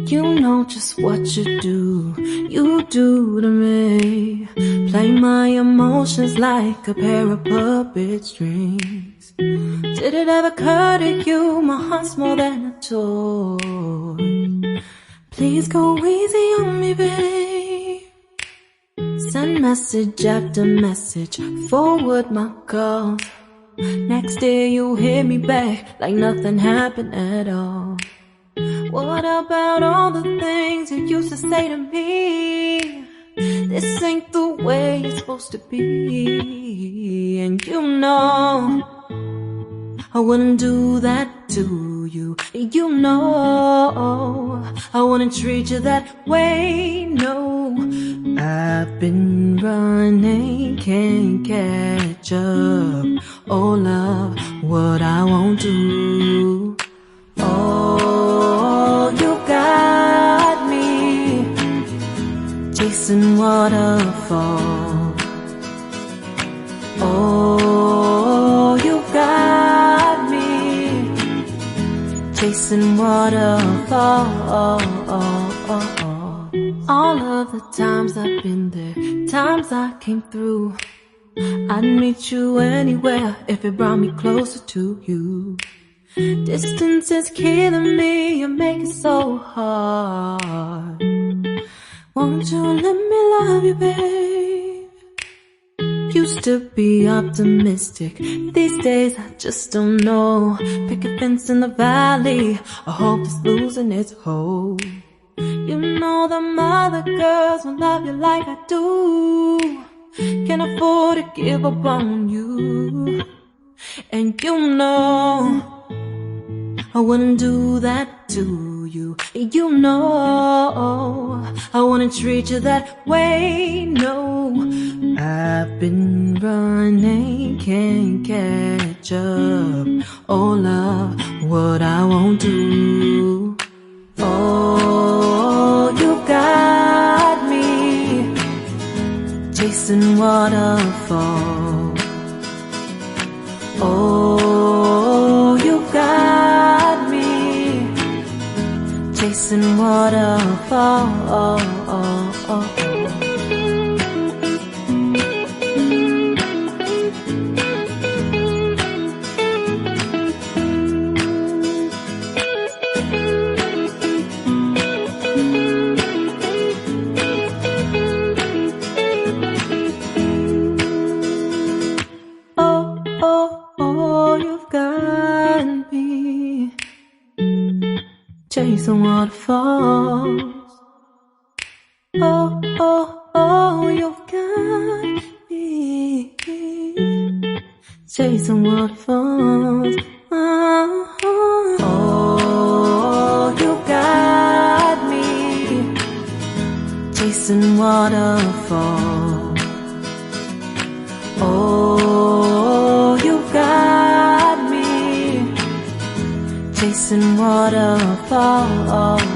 You know just what you do to me. Play my emotions like a pair of puppet strings. Did it ever occur to you my heart's more than a toy? Please go easy on me, babe. Send message after message, forward my calls. Next day you hit me back like nothing happened at all. What about all the things you used to say to me? This ain't the way it's supposed to be. And you know I wouldn't do that to you. You know I wouldn't treat you that way, no. I've been running, can't catch up. Oh love, what I won't do. Oh, you got me chasing waterfalls. Oh, you got me chasing waterfalls. All of the times I've been there, times I came through, I'd meet you anywhere if it brought me closer to you. Distance is killing me, you make it so hard. Won't you let me love you, babe? Used to be optimistic, these days I just don't know. Pick a fence in the valley, I hope it's losing its hold. You know them other girls won't love you like I do. Can't afford to give up on you. And you know I wouldn't do that to you. You know I wouldn't treat you that way, no. I've been running, can't catch up. Oh love, what I won't do. Oh, you got me chasing waterfalls. Oh, you got me chasing waterfalls. Chasing waterfalls. Oh, oh, oh, you've got me chasing waterfalls. Oh, oh, oh, you got me chasing waterfalls. Oh, you got me chasing waterfalls.